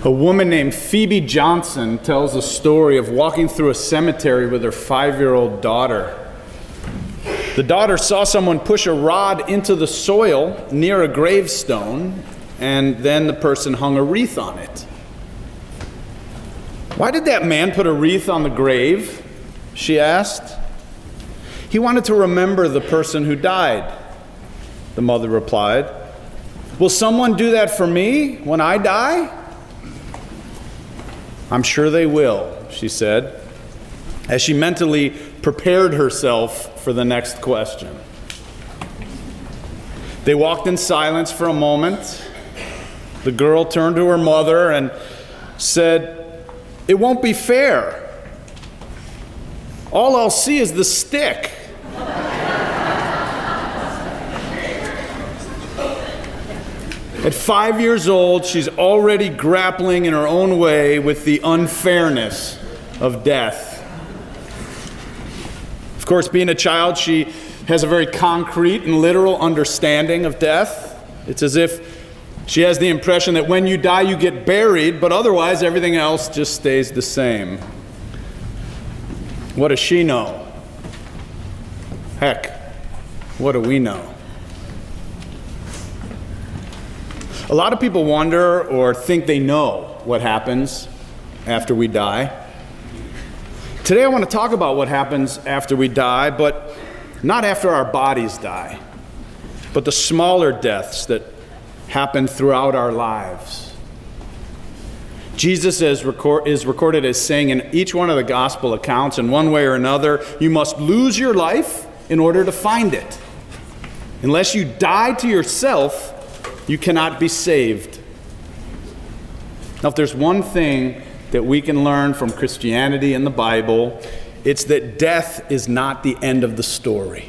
A woman named Phoebe Johnson tells a story of walking through a cemetery with her 5-year-old daughter. The daughter saw someone push a rod into the soil near a gravestone, and then the person hung a wreath on it. "Why did that man put a wreath on the grave?" she asked. "He wanted to remember the person who died," the mother replied. "Will someone do that for me when I die?" "I'm sure they will," she said, as she mentally prepared herself for the next question. They walked in silence for a moment. The girl turned to her mother and said, "It won't be fair. All I'll see is the stick." At 5 years old, she's already grappling in her own way with the unfairness of death. Of course, being a child, she has a very concrete and literal understanding of death. It's as if she has the impression that when you die, you get buried, but otherwise everything else just stays the same. What does she know? Heck, what do we know? A lot of people wonder or think they know what happens after we die. Today I want to talk about what happens after we die, but not after our bodies die, but the smaller deaths that happen throughout our lives. Jesus is recorded as saying in each one of the gospel accounts, in one way or another, you must lose your life in order to find it. Unless you die to yourself, you cannot be saved. Now, if there's one thing that we can learn from Christianity and the Bible, it's that death is not the end of the story.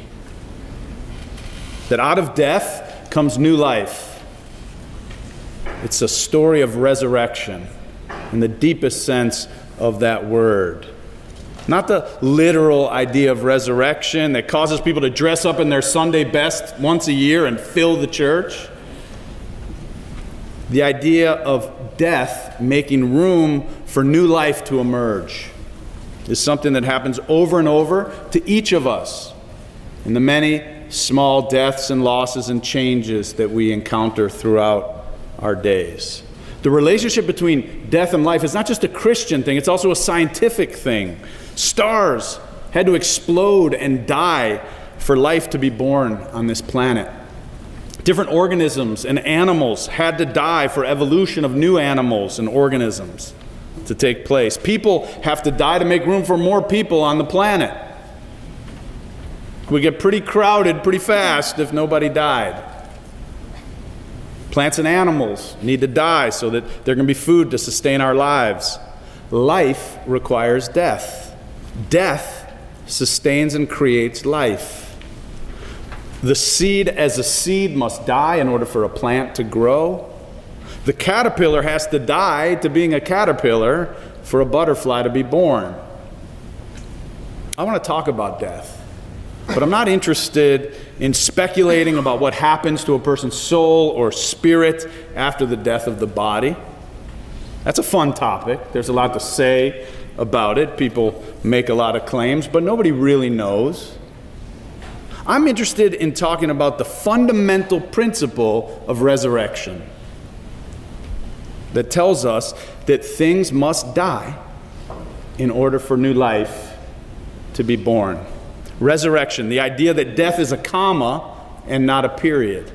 That out of death comes new life. It's a story of resurrection in the deepest sense of that word. Not the literal idea of resurrection that causes people to dress up in their Sunday best once a year and fill the church. The idea of death making room for new life to emerge is something that happens over and over to each of us in the many small deaths and losses and changes that we encounter throughout our days. The relationship between death and life is not just a Christian thing, it's also a scientific thing. Stars had to explode and die for life to be born on this planet. Different organisms and animals had to die for evolution of new animals and organisms to take place. People have to die to make room for more people on the planet. We get pretty crowded pretty fast if nobody died. Plants and animals need to die so that there can be food to sustain our lives. Life requires death. Death sustains and creates life. The seed as a seed must die in order for a plant to grow. The caterpillar has to die to being a caterpillar for a butterfly to be born. I want to talk about death, but I'm not interested in speculating about what happens to a person's soul or spirit after the death of the body. That's a fun topic. There's a lot to say about it. People make a lot of claims, but nobody really knows. I'm interested in talking about the fundamental principle of resurrection that tells us that things must die in order for new life to be born. Resurrection, the idea that death is a comma and not a period.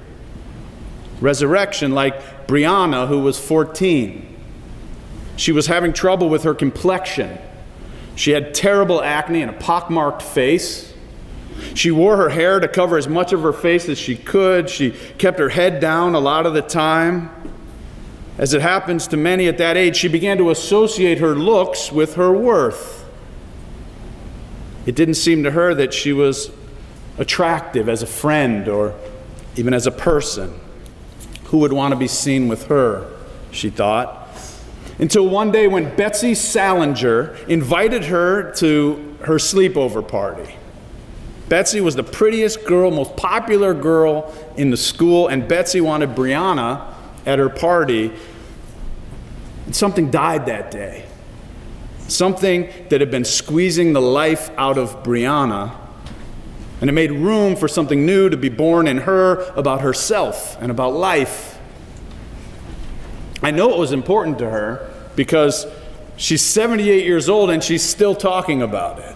Resurrection, like Brianna, who was 14. She was having trouble with her complexion. She had terrible acne and a pockmarked face. She wore her hair to cover as much of her face as she could. She kept her head down a lot of the time. As it happens to many at that age, she began to associate her looks with her worth. It didn't seem to her that she was attractive as a friend or even as a person. Who would want to be seen with her, she thought. Until one day when Betsy Salinger invited her to her sleepover party. Betsy was the prettiest girl, most popular girl in the school, and Betsy wanted Brianna at her party. And something died that day. Something that had been squeezing the life out of Brianna, and it made room for something new to be born in her about herself and about life. I know it was important to her because she's 78 years old and she's still talking about it.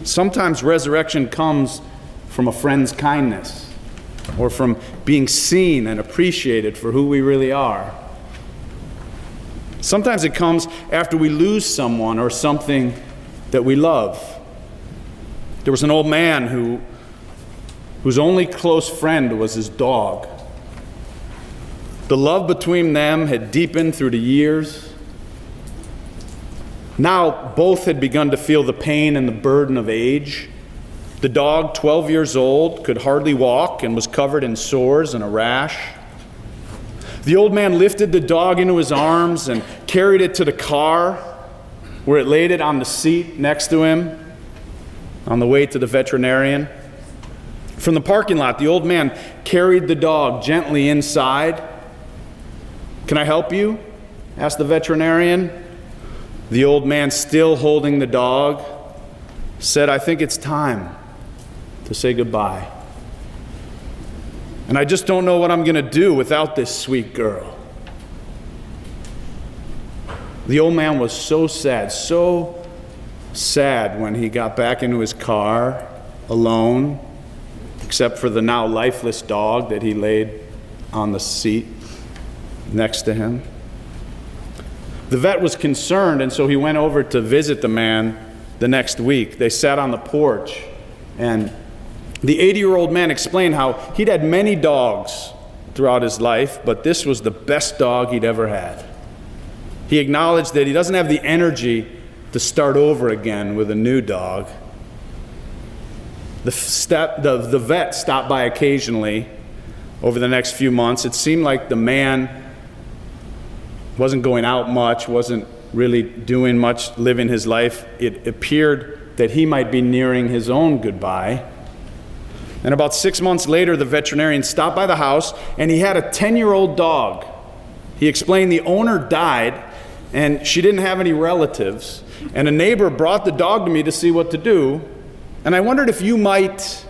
Sometimes resurrection comes from a friend's kindness or from being seen and appreciated for who we really are. Sometimes it comes after we lose someone or something that we love. There was an old man whose only close friend was his dog. The love between them had deepened through the years. Now both had begun to feel the pain and the burden of age. The dog, 12 years old, could hardly walk and was covered in sores and a rash. The old man lifted the dog into his arms and carried it to the car, where it laid it on the seat next to him on the way to the veterinarian. From the parking lot, the old man carried the dog gently inside. "Can I help you?" asked the veterinarian. The old man, still holding the dog, said, "I think it's time to say goodbye. And I just don't know what I'm going to do without this sweet girl." The old man was so sad when he got back into his car alone, except for the now lifeless dog that he laid on the seat next to him. The vet was concerned, and so he went over to visit the man the next week. They sat on the porch, and the 80-year-old man explained how he'd had many dogs throughout his life, but this was the best dog he'd ever had. He acknowledged that he doesn't have the energy to start over again with a new dog. The vet stopped by occasionally over the next few months. It seemed like the man wasn't going out much, wasn't really doing much, living his life. It appeared that he might be nearing his own goodbye. And about 6 months later, the veterinarian stopped by the house, and he had a 10-year-old dog. He explained the owner died, and she didn't have any relatives. And a neighbor brought the dog to me to see what to do. And I wondered if you might.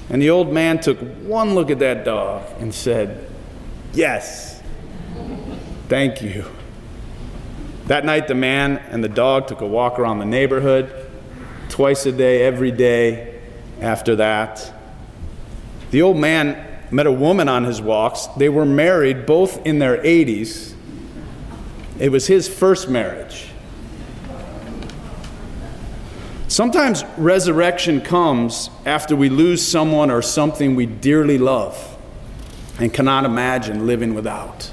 And the old man took one look at that dog and said, "Yes, thank you." That night, the man and the dog took a walk around the neighborhood twice a day, every day after that. The old man met a woman on his walks. They were married, both in their 80s. It was his first marriage. Sometimes resurrection comes after we lose someone or something we dearly love and cannot imagine living without.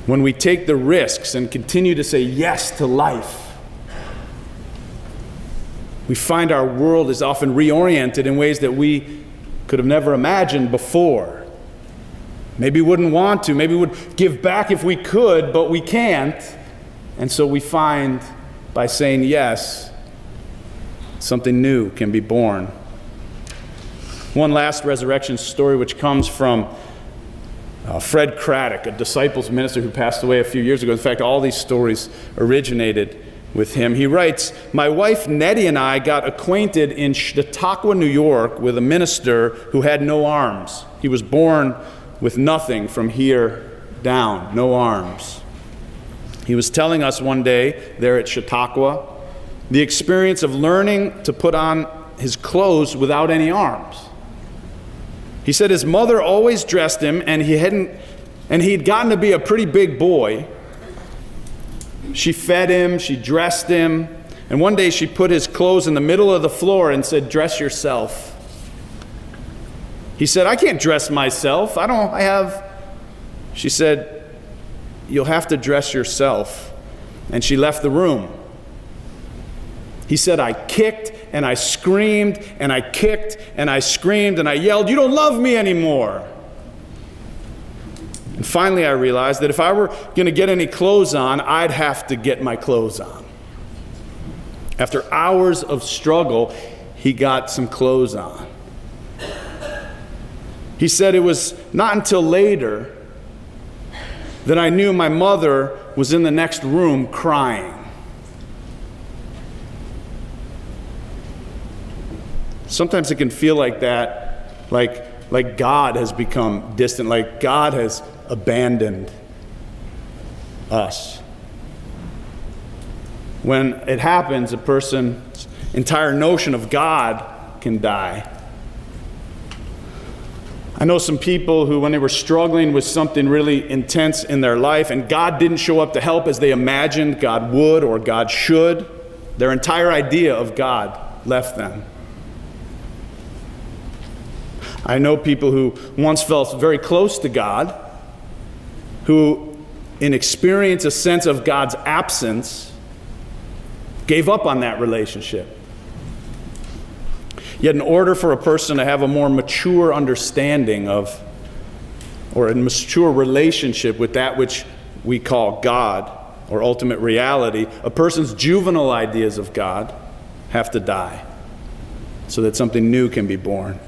When we take the risks and continue to say yes to life, we find our world is often reoriented in ways that we could have never imagined before. Maybe we wouldn't want to, maybe we would give back if we could, but we can't. And so we find by saying yes, something new can be born. One last resurrection story, which comes from Fred Craddock, a disciples minister who passed away a few years ago. In fact, all these stories originated with him. He writes, "My wife Nettie and I got acquainted in Chautauqua, New York, with a minister who had no arms. He was born with nothing from here down, no arms. He was telling us one day there at Chautauqua the experience of learning to put on his clothes without any arms. He said his mother always dressed him, and he'd gotten to be a pretty big boy. She fed him, she dressed him, and one day she put his clothes in the middle of the floor and said, 'Dress yourself.' He said, 'I can't dress myself. She said, 'You'll have to dress yourself.' And she left the room. He said, 'I kicked and I screamed and I kicked and I screamed and I yelled, "You don't love me anymore." And finally I realized that if I were going to get any clothes on, I'd have to get my clothes on.' After hours of struggle, he got some clothes on. He said, it was not until later that I knew my mother was in the next room crying. Sometimes it can feel like that, like God has become distant, like God has abandoned us. When it happens, a person's entire notion of God can die. I know some people who, when they were struggling with something really intense in their life and God didn't show up to help as they imagined God would or God should, their entire idea of God left them. I know people who once felt very close to God, who, in experience a sense of God's absence, gave up on that relationship. Yet in order for a person to have a more mature understanding of, or a mature relationship with that which we call God, or ultimate reality, a person's juvenile ideas of God have to die so that something new can be born.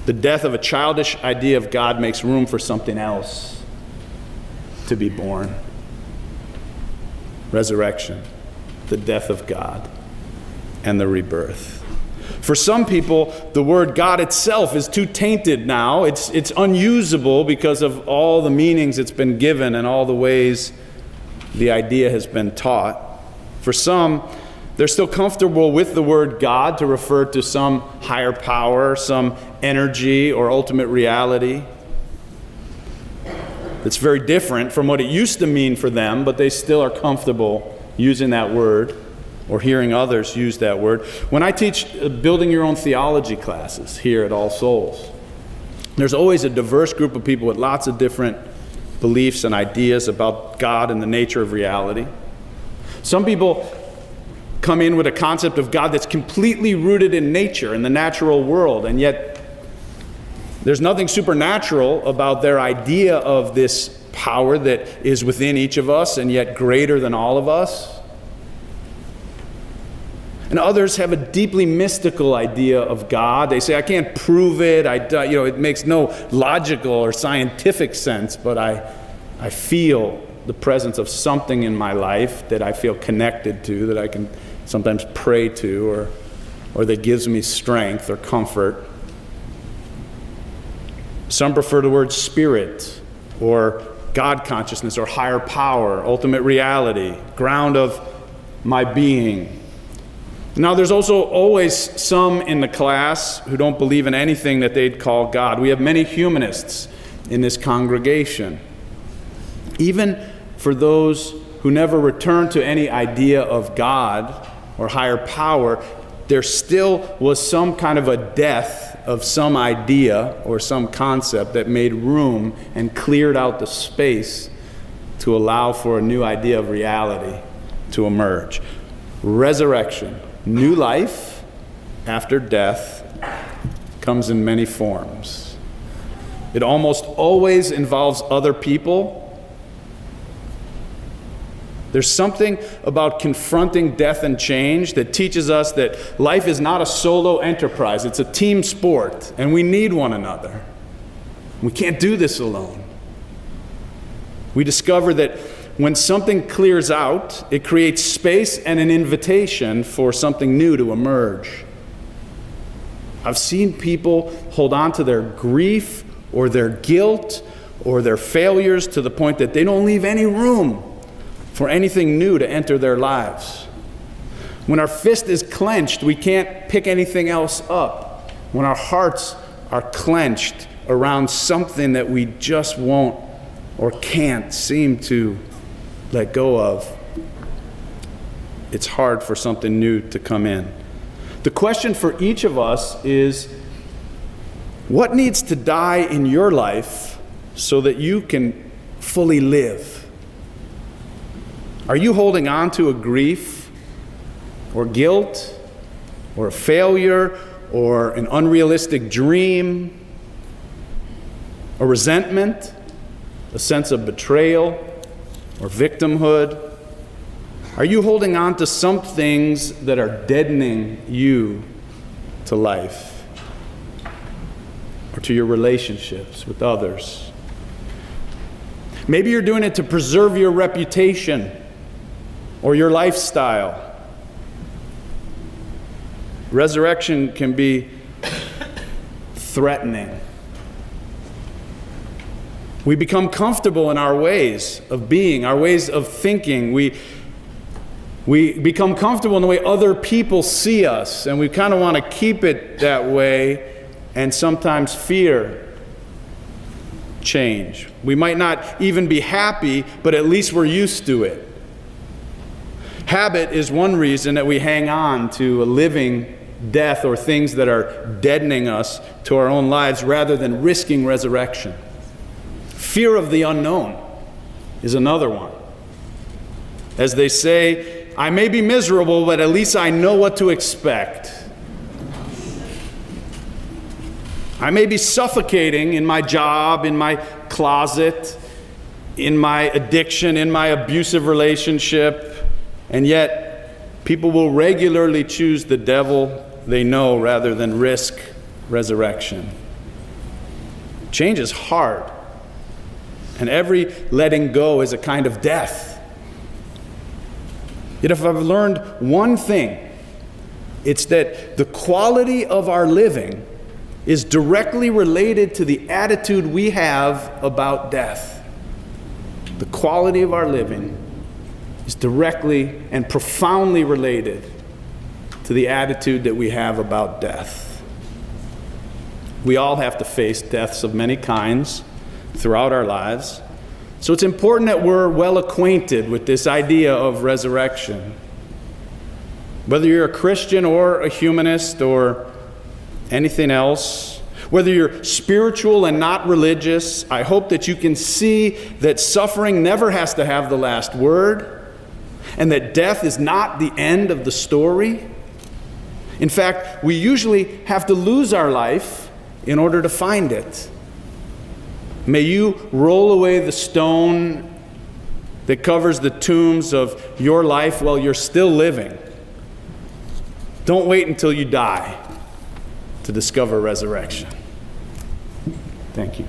The death of a childish idea of God makes room for something else to be born. Resurrection, the death of God, and the rebirth. For some people, the word God itself is too tainted now. It's unusable because of all the meanings it's been given and all the ways the idea has been taught. For some, they're still comfortable with the word God to refer to some higher power, some energy, or ultimate reality. It's very different from what it used to mean for them, but they still are comfortable using that word or hearing others use that word. When I teach building your own theology classes here at All Souls, there's always a diverse group of people with lots of different beliefs and ideas about God and the nature of reality. Some people come in with a concept of God that's completely rooted in nature, in the natural world, and yet there's nothing supernatural about their idea of this power that is within each of us and yet greater than all of us. And others have a deeply mystical idea of God. They say, I can't prove it. It makes no logical or scientific sense, but I feel the presence of something in my life that I feel connected to, that I can sometimes pray to, or that gives me strength or comfort. Some prefer the word spirit, or God consciousness, or higher power, ultimate reality, ground of my being. Now, there's also always some in the class who don't believe in anything that they'd call God. We have many humanists in this congregation. Even for those who never return to any idea of God or higher power, there still was some kind of a death of some idea or some concept that made room and cleared out the space to allow for a new idea of reality to emerge. Resurrection, new life after death, comes in many forms. It almost always involves other people. There's something about confronting death and change that teaches us that life is not a solo enterprise. It's a team sport, and we need one another. We can't do this alone. We discover that when something clears out, it creates space and an invitation for something new to emerge. I've seen people hold on to their grief or their guilt or their failures to the point that they don't leave any room for anything new to enter their lives. When our fist is clenched, we can't pick anything else up. When our hearts are clenched around something that we just won't or can't seem to let go of, it's hard for something new to come in. The question for each of us is, what needs to die in your life so that you can fully live? Are you holding on to a grief or guilt or a failure or an unrealistic dream, a resentment, a sense of betrayal or victimhood? Are you holding on to some things that are deadening you to life? or to your relationships with others. Maybe you're doing it to preserve your reputation or your lifestyle. Resurrection can be threatening. We become comfortable in our ways of being, our ways of thinking. We become comfortable in the way other people see us, and we kind of want to keep it that way, and sometimes fear change. We might not even be happy, but at least we're used to it. Habit is one reason that we hang on to a living death or things that are deadening us to our own lives rather than risking resurrection. Fear of the unknown is another one. As they say, I may be miserable, but at least I know what to expect. I may be suffocating in my job, in my closet, in my addiction, in my abusive relationship, and yet people will regularly choose the devil they know rather than risk resurrection. Change is hard, and every letting go is a kind of death. Yet if I've learned one thing, it's that the quality of our living is directly related to the attitude we have about death. The quality of our living is directly and profoundly related to the attitude that we have about death. We all have to face deaths of many kinds throughout our lives. So it's important that we're well acquainted with this idea of resurrection. Whether you're a Christian or a humanist or anything else, whether you're spiritual and not religious, I hope that you can see that suffering never has to have the last word, and that death is not the end of the story. In fact, we usually have to lose our life in order to find it. May you roll away the stone that covers the tombs of your life while you're still living. Don't wait until you die to discover resurrection. Thank you.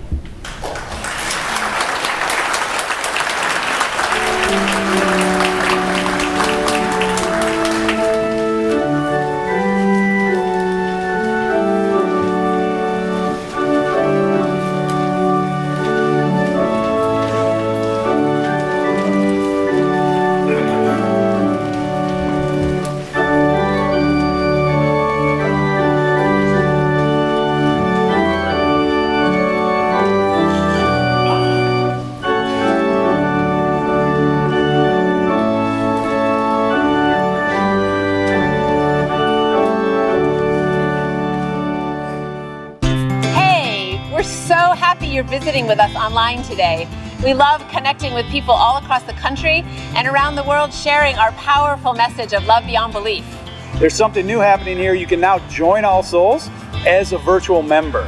You're visiting with us online today. We love connecting with people all across the country and around the world, sharing our powerful message of love beyond belief. There's something new happening here. You can now join All Souls as a virtual member.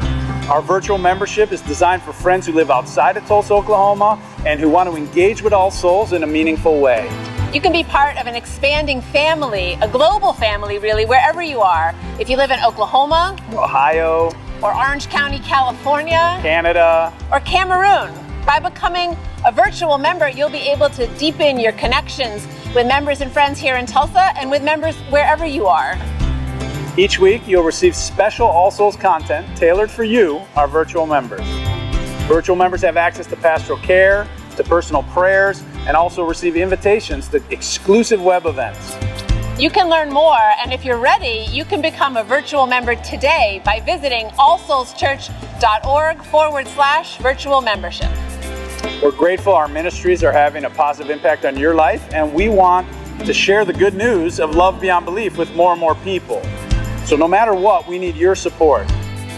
Our virtual membership is designed for friends who live outside of Tulsa, Oklahoma, and who want to engage with All Souls in a meaningful way. You can be part of an expanding family, a global family really, wherever you are. If you live in Oklahoma, Ohio, or Orange County, California, Canada, or Cameroon. By becoming a virtual member, you'll be able to deepen your connections with members and friends here in Tulsa and with members wherever you are. Each week, you'll receive special All Souls content tailored for you, our virtual members. Virtual members have access to pastoral care, to personal prayers, and also receive invitations to exclusive web events. You can learn more, and if you're ready, you can become a virtual member today by visiting allsoulschurch.org/virtual membership. We're grateful our ministries are having a positive impact on your life, and we want to share the good news of love beyond belief with more and more people. So no matter what, we need your support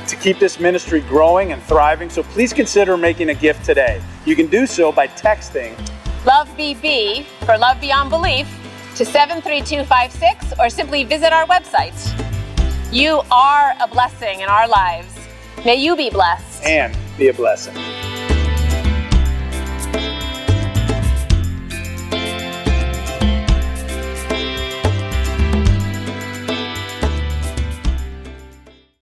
to keep this ministry growing and thriving, so please consider making a gift today. You can do so by texting LOVEBB for Love Beyond Belief to 73256, or simply visit our website. You are a blessing in our lives. May you be blessed and be a blessing.